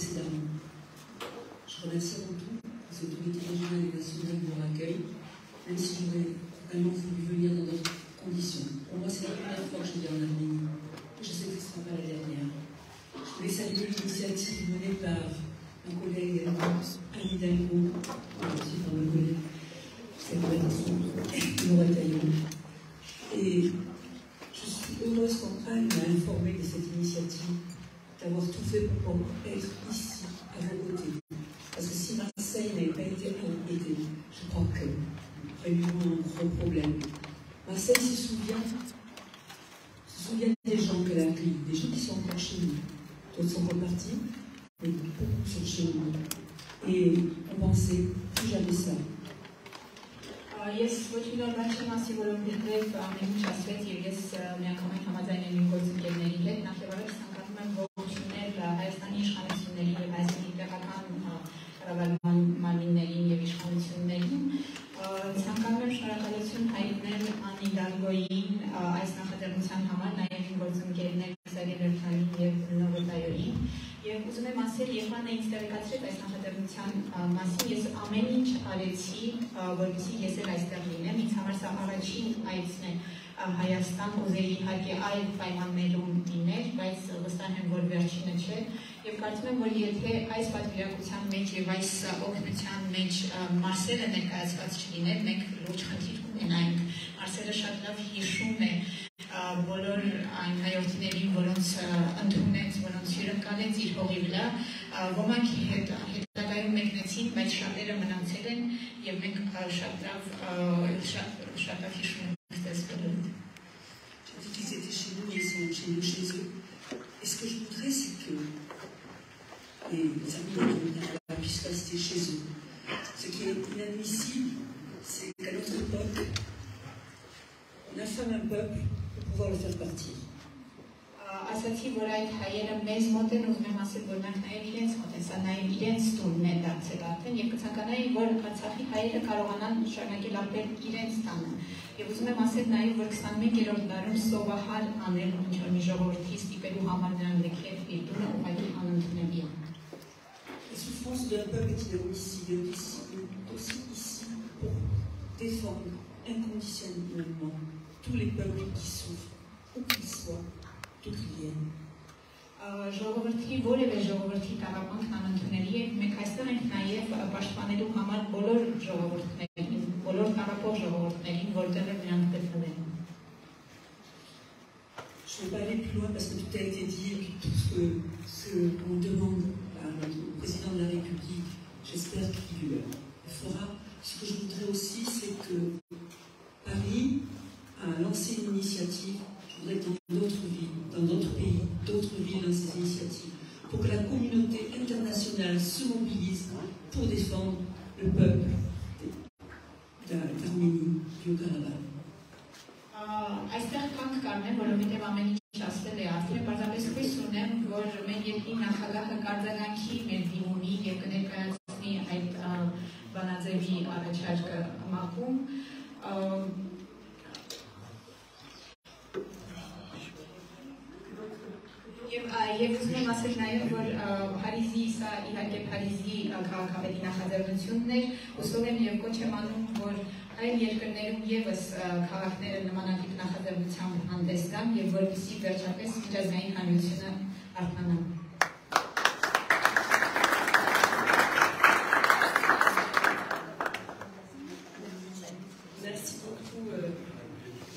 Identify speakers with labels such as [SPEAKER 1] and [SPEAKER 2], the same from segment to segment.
[SPEAKER 1] précédemment. Je remercie avant tout les autorités régionales et nationales de leur accueil, même si j'aurais vraiment voulu venir dans d'autres conditions. Pour moi, c'est la première fois que je viens en Arménie. Je sais que ce ne sera pas la dernière. Je voulais saluer l'initiative menée par un collègue, Annie Delco, aussi par mon collègue, Laura Taillon. Et je suis heureuse qu'Anne m'a informée de cette initiative, d'avoir tout fait pour être ici, à vos côtés. Parce que si Marseille n'avait pas été aidée, je crois que nous aurions eu un gros problème. Marseille se souvient des gens qu'elle a accueillis, des gens qui sont encore chez nous. D'autres sont repartis, mais beaucoup sont chez nous. Et on pensait plus jamais ça.
[SPEAKER 2] Ես ոչ մի նոր բան չեմ ասի, որովհետև ամեն ինչ ասվեց եւ ես միանգամայն համաձայնել եմ գործընկերների հետ, նախ եւ առաջ ցանկանում եմ ողջունել Հայաստանի իշխանություններին եւ Հայաստանի տեղական կառավարման մարմիններին եւ իշխանություններին։ Ցանկանում եմ շնորհակալություն հայտնել Անի Դալգոյին այս նախաձեռնության համար, նաեւ գործընկերներ Սերգեյ Լերթանին եւ Նովոտայոյին։ Եվ ուզում եմ ասել, երբ Աննը ինձ տեղեկացրեց այս նախաձեռնության մասին, ես ամեն ինչ արեցի, որպեսզի ես էլ այստեղ լինեմ։ Ինձ համար սա առաջին այցն է Հայաստան, ուզեի իհարկե այլ պայմաններում լինել, բայց վստահ եմ, որ վերջինը չէ։ Եվ կարծում եմ, որ եթե այս պատվիրակության մեջ եւ այս օգնության մեջ Մարսելը ներկայացված չլիներ, մենք լուրջ խնդիր կունենայինք։ Մարսելը շատ լավ հիշում է բոլոր այն հայրենիներին, որոնց ընդունեց, որոնց հյուրընկալեց իր հողի վրա, ոմանք հետագայում մեկնեցին, բայց շատերը մնացել են եւ մենք շատ լավ հիշում ենք այս բոլորը։
[SPEAKER 1] J'ai dit qu'ils étaient chez nous, ils sont chez nous, chez eux. Et ce que je voudrais, c'est que les Arméniens puissent rester chez eux. Ce qui est inadmissible, c'est qu'à notre époque, on affame un peuple pour pouvoir le faire partir.
[SPEAKER 2] Ասացի, որ այդ հայերը մեզ մոտ են, ուզում եմ ասել, որ նրանք նաև իրենց մոտ են, սա նաև իրենց տունն է դարձել արդեն, եւ կցանկանայի, որ Արցախի հայերը կարողանան շարունակել ապրել իրենց տանը։ Եվ ուզում եմ ասել նաև, որ 21-րդ դարում սովահար անել ինչ-որ մի ժողովրդի ստիպելու համար նրան լքել իր տունը ուղղակի անընդունելի է։
[SPEAKER 1] La souffrance d'un peuple est inadmissible, aussi ici pour défendre inconditionnellement tous les peuples qui souffrent, où qu'ils soient.
[SPEAKER 2] Ժողովրդի որևէ ժողովրդի տառապանքն անընդունելի է, մենք այստեղ ենք նաև պաշտպանելու համար բոլոր ժողովուրդներին, բոլոր տառապող ժողովուրդներին, որտեղ նրանք գտնվեն։
[SPEAKER 1] Je ne vais pas aller plus loin parce que tout a été dit et puis tout ce qu'on demande au président de la République, j'espère qu'il le fera. Ce que je voudrais aussi, c'est que Paris a lancé une initiative. Je voudrais que dans d'autres pays, d'autres villes dans ces initiatives, pour que la communauté internationale se mobilise pour défendre le peuple d'Arménie, du Haut-Karabakh.
[SPEAKER 2] Այստեղ կանգ կառնեմ, որովհետև ամեն ինչ ասել է արդեն, պարզապես հույս ունեմ, որ մեր երկրի նախագահը կարձագանքի մեր դիմումի եւ կներկայացնի այդ բանաձևի առաջարկը ՄԱԿ-ում։ Եվ ուզում եմ ասել նաև, որ Փարիզի, սա իհարկե Փարիզի քաղաքապետի նախաձեռնությունն էր, հուսով եմ եւ կոչ եմ անում, որ այլ երկրներում եւս քաղաքները նմանատիպ նախաձեռնությամբ հանդես գան եւ որպեսզի վերջապես միջազգային հանրությունը արթնանա։
[SPEAKER 3] Merci beaucoup,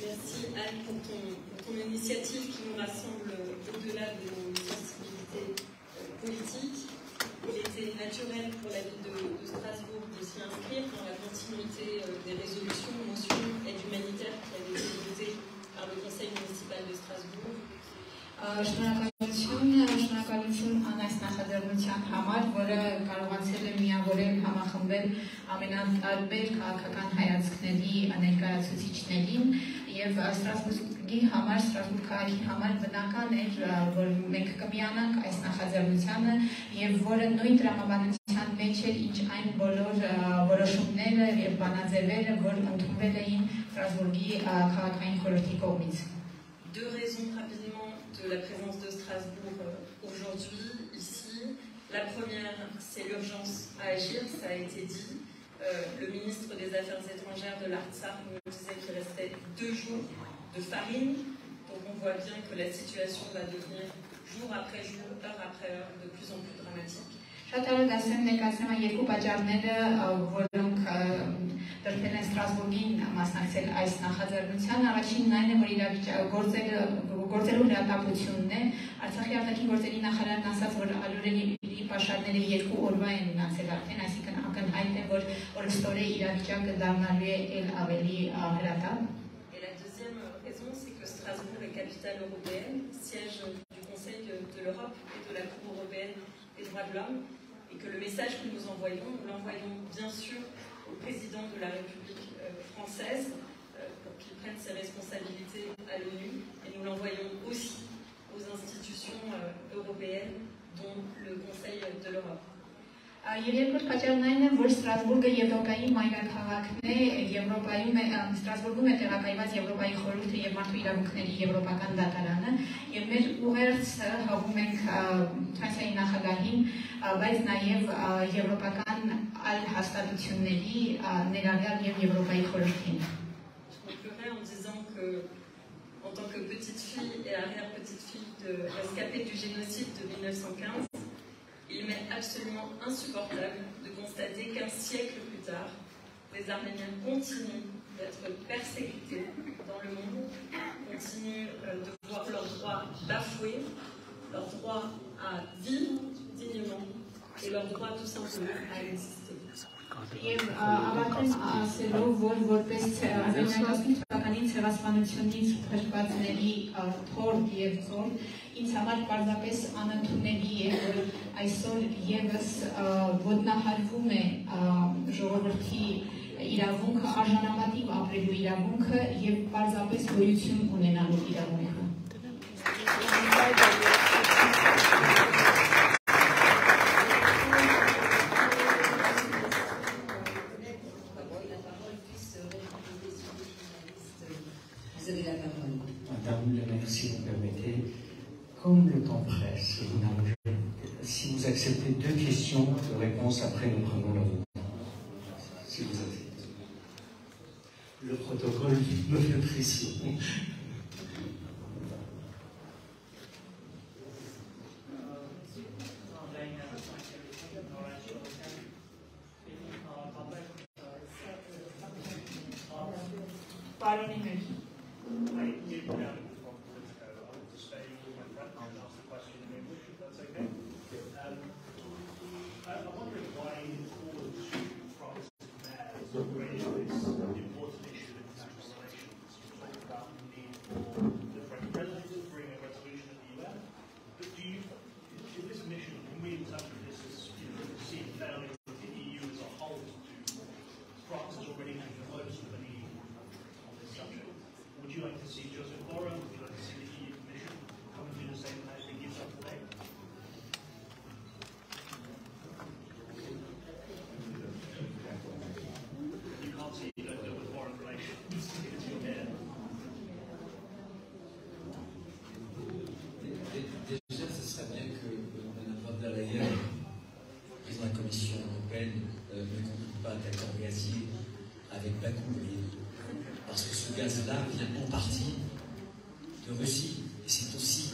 [SPEAKER 3] merci Anne pour ton initiative qui nous rassemble au-delà de nos sensibilités politiques. Il était naturel pour la ville de Strasbourg de s'y inscrire dans la continuité des résolutions, motions, aide humanitaire qui avaient été votées par le Conseil municipal de Strasbourg.
[SPEAKER 2] Շնորհակալություն այս նախաձեռնության համար, որը կարողացել է միավորել, համախմբել ամենատարբեր քաղաքական հայացքների ներկայացուցիչներին եւ Ստրասբուրգի համար, Ստրասբուրգ քաղաքի համար բնական էր, որ մենք կմիանանք այս նախաձեռնությանը եւ որը նույն տրամաբանության մեջ էր, ինչ այն բոլոր որոշումները եւ բանաձևերը, որ ընդունվել էին Ստրասբուրգի քաղաքային խորհրդի կողմից։
[SPEAKER 3] Deux raisons rapidement de la présence de Strasbourg aujourd'hui, ici. La première, c'est l'urgence à agir, ça a été dit. Le ministre des Affaires étrangères de l'Artsakh nous disait qu'il restait 2 jours de farine. Donc on voit bien que la situation va devenir jour après jour, heure après heure, de plus en plus dramatique.
[SPEAKER 2] Շատ արագ ասեմ ներկայացնեմ երկու պատճառները, որոնք դրդել են Ստրասբուրգին մասնակցել այս նախաձեռնության։ Առաջինն այն է, որ գործելու հրատապությունն է։ Արցախի արտաքին գործերի նախարարն ասաց, որ ալյուրերի պաշարները 2 օրվա են մնացել արդեն, այսինքն ակնհայտ է, որ օրստորե իրավիճակը դառնալու է ել ավելի հրատապ։
[SPEAKER 3] Et la deuxième raison, c'est que Strasbourg est capitale européenne, siège du Conseil de l'Europe et de la Cour européenne des droits de l'homme, et que le message que nous l'envoyons bien sûr au président de la République française pour qu'il prenne ses responsabilités à l'ONU, et nous l'envoyons aussi aux institutions européennes, dont le Conseil de l'Europe.
[SPEAKER 2] Եվ երկրորդ պատճառն այն է, որ Ստրասբուրգը Եվրոպայի մայրաքաղաքն է, Ստրասբուրգում է տեղակայված Եվրոպայի խորհուրդը եւ մարդու իրավունքների եվրոպական դատարանը, եւ մեր ուղերձը հղում ենք Ֆրանսիայի նախագահին, բայց նաեւ եվրոպական այլ հաստատությունների, ներառյալ եւ Եվրոպայի խորհրդին։
[SPEAKER 3] Je conclurai en disant que, en tant que petite fille et arrière-petite-fille de rescapée du génocide de 1915, il m'est absolument insupportable de constater qu'1 siècle plus tard, les Arméniens continuent d'être persécutés dans le monde, continuent de voir leurs droits bafoués, leur droit à vivre dignement et leur droit tout simplement à exister.
[SPEAKER 2] Եվ ավարտեմ ասելով, որ որպես 1915 թվականին ցեղասպանությունից փրկվածների թորդ եւ ծոր, ինձ համար պարզապես անընդունելի է, որ այսօր եւս ոտնահարվում է ժողովրդի իրավունքը, արժանապատիվ ապրելու իրավունքը եւ պարզապես գոյություն ունենալու իրավունքը։
[SPEAKER 1] Vous avez la parole.
[SPEAKER 4] Madame le maire, si vous permettez, comme le temps presse, si vous acceptez 2 questions de réponse, après nous prenons le temps. Si vous acceptez. Le protocole me fait pression.
[SPEAKER 5] Déjà, ce serait bien que Mme von der Leyen, président de la Commission européenne, ne conclue pas d'accord gazier avec Bakou, parce que ce gaz-là vient en partie de Russie, et c'est aussi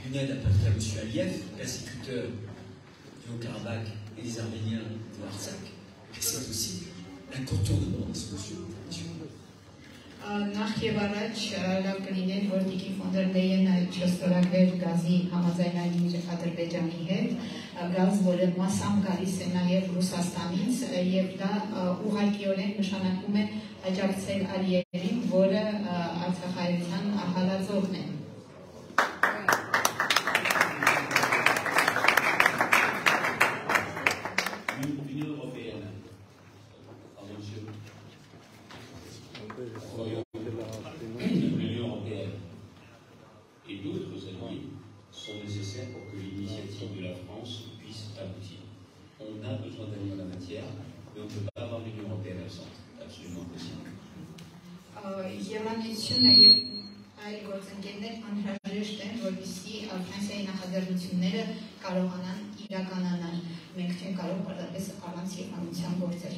[SPEAKER 5] une aide apportée à M. Aliyev, persécuteur du Haut-Karabakh et des Arméniens de l'Artsakh, et c'est aussi un contournement de la solution.
[SPEAKER 2] Նախ եւ առաջ լավ կլիներ, որ Տիկին ֆոն դեր Լեյենը չստորագրեր գազի համաձայնագիր Ադրբեջանի հետ, գազ, որը մասամբ գալիս է նաեւ Ռուսաստանից, եւ դա ուղղակիորեն նշանակում է աջակցել Ալիևին, որը արցախայցյան հալածողն է։
[SPEAKER 6] L'Union européenne et d'autres alliés sont nécessaires pour que l'initiative de la France puisse aboutir. On a besoin d'alliés en la matière, mais on ne peut pas avoir l'Union européenne absente. Absolument impossible.
[SPEAKER 2] Եվրամիությունը եւ այլ գործընկերներ անհրաժեշտ են, որպեսզի Ֆրանսիայի նախաձեռնությունները կարողանան իրականանալ։ մենք չենք կարող պարզապես առանց եկանության գործել։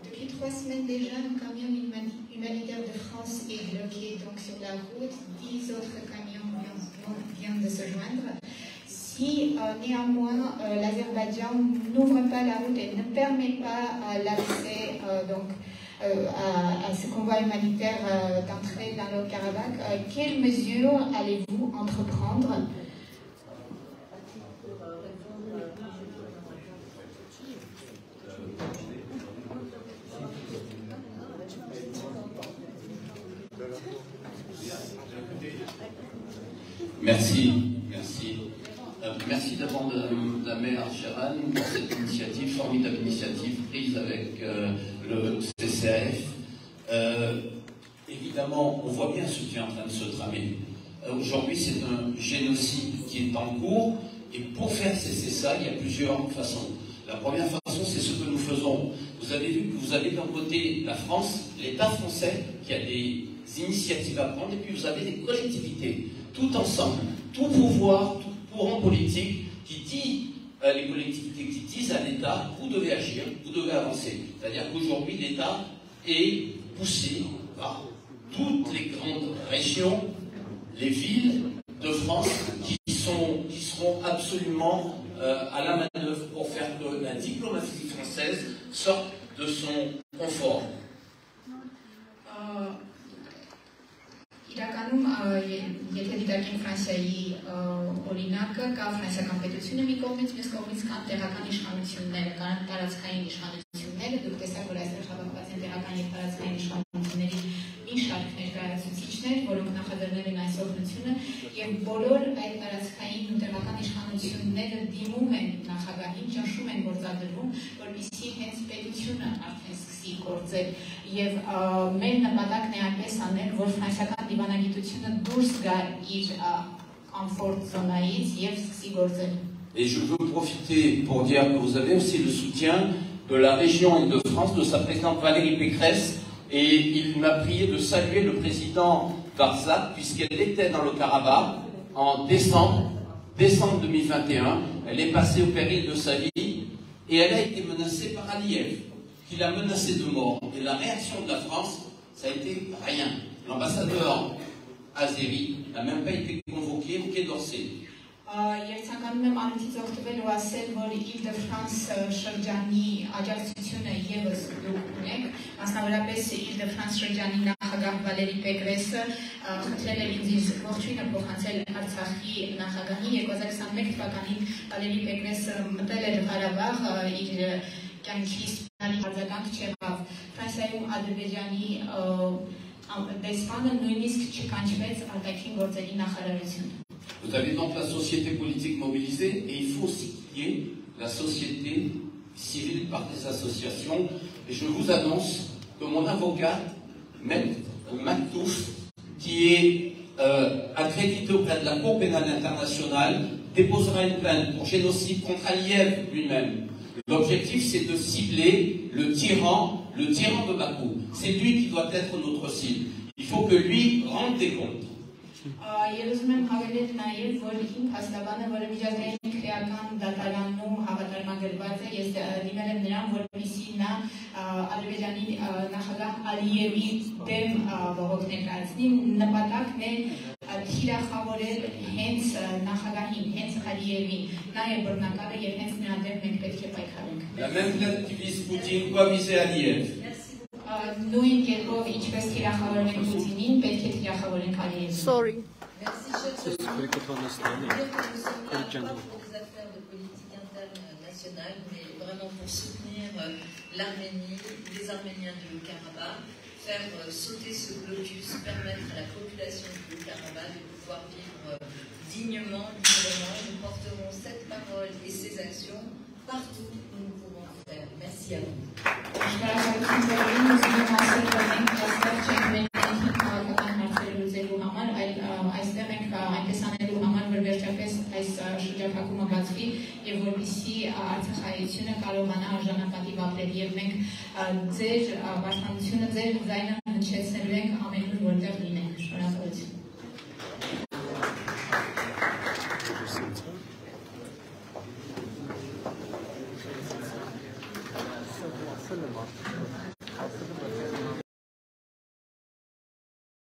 [SPEAKER 2] Depuis 3 semaines déjà, un camion humanitaire de France est bloqué donc sur la route. 10 autres camions viennent de se joindre. Si néanmoins l'Azerbaïdjan n'ouvre pas la route et ne permet pas l'accès à ce convoi humanitaire d'entrer dans le Karabakh, quelles mesures allez-vous entreprendre ?
[SPEAKER 7] Merci d'abord Madame la maire Sheran pour cette initiative, formidable initiative prise avec le CCAF. Évidemment, on voit bien ce qui est en train de se tramer. Aujourd'hui, c'est un génocide qui est en cours, et pour faire cesser ça, il y a plusieurs façons. La première façon, c'est ce que nous faisons. Vous avez vu que vous avez d'un côté la France, l'État français, qui a des initiatives à prendre, et puis vous avez des collectivités, tout ensemble, tout pouvoir, tout courant politique qui dit, les collectivités qui disent à l'État, vous devez agir, vous devez avancer. C'est-à-dire qu'aujourd'hui, l'État est poussé par toutes les grandes régions, les villes de France qui seront absolument à la manœuvre pour faire que la diplomatie française sorte de son confort.
[SPEAKER 2] Իրականում, եթե դիտարկենք Ֆրանսիայի օրինակը, կա ֆրանսիական պետությունը մի կողմից, մյուս կողմից կան տեղական իշխանությունները, կան տարածքային իշխանությունները, դուք տեսաք, որ այստեղ հավաքված են տեղական եւ տարածքային իշխանությունների մի շարք ներկայացուցիչներ, որոնք նախաձեռնել են այս օրհնությունը, եւ բոլոր այդ տարածքային ու տեղական իշխանությունները դիմում են նախագահին, ճնշում են գործադրվում, որպեսզի հենց պետությունը արդեն սկսի գործել եւ մեր նպատակն է այնպես անել, որ ֆրանսիական դիվանագիտությունը դուրս գա իր comfort zone-ից եւ սկսի գործել։
[SPEAKER 7] Et je veux profiter pour dire que vous avez aussi le soutien de la région Île-de-France, de sa présidente Valérie Pécresse, et il m'a prié de saluer le président Barzak, puisqu'elle était dans le Karabakh en décembre 2021. Elle est passée au péril de sa vie, et elle a été menacée par Aliyev, qui l'a menacée de mort. Et la réaction de la France, ça a été rien. L'ambassadeur azéri n'a même pas été convoqué au Quai d'Orsay.
[SPEAKER 2] Ես ցանկանում եմ անունից օգտվել ու ասել, որ Île-de-France շրջանի աջակցությունը եւս դուք ունեք, մասնավորապես Île-de-France շրջանի նախագահ Վալերի Պեկրեսը խնդրել էր ինձ ողջույնը փոխանցել Արցախի նախագահին 2021 թվականին Վալերի Պեկրեսը մտել էր Ղարաբաղ, իր կյանքի սպանալի արձագանք չեղավ։ Ֆրանսիայում Ադրբեջանի դեսպանը նույնիսկ չկանչվեց արտաքին գործերի նախարարություն։
[SPEAKER 7] Vous avez donc la société politique mobilisée, et il faut aussi qu'il y ait la société civile par des associations. Et je vous annonce que mon avocat, Maître Maktouf, qui est accrédité auprès de la Cour pénale internationale, déposera une plainte pour génocide contre Aliyev lui-même. L'objectif, c'est de cibler le tyran de Bakou. C'est lui qui doit être notre cible. Il faut que lui rende des comptes.
[SPEAKER 2] Ես ուզում եմ հավելել նաև, որ իմ փաստաբանը, որը միջազգային քրեական դատարանում հավատարմագրված է, ես դիմել եմ նրան, որպեսզի նա Ադրբեջանի նախագահ Ալիևի դեմ բողոք ներկայացնի, նպատակն է թիրախավորել հենց նախագահին, հենց Ալիևին, նաև բռնակալը եւ հենց նրա դեմ մենք պետք է պայքարենք։
[SPEAKER 7] La même lettre qui vise Poutine doit viser Aliyev.
[SPEAKER 2] Նույն կերպով ինչպես թիրախավորենք Պուտինին, պետք է թիրախավորենք Ալիևին։
[SPEAKER 8] Sorry.
[SPEAKER 9] Merci, chef. Je veux dire que nous sommes là, pas pour des affaires de politique interne nationale, mais vraiment pour soutenir l'Arménie, les Arméniens de Haut-Karabakh, faire sauter ce blocus, permettre à la population de Haut-Karabakh de pouvoir vivre dignement, librement. Nous porterons cette parole et ces actions partout où nous pourrons le faire. Merci à vous.
[SPEAKER 2] Այստեղ ենք այնպես անելու համար, որ վերջապես այս շրջափակումը բացվի եւ որպեսզի Արցախայությունը կարողանա արժանապատիվ ապրել եւ մենք ձեր պաշտպանությունը, ձեր ձայնը հնչեցնելու ենք ամենուր որտեղ լինենք։ Շնորհակալություն։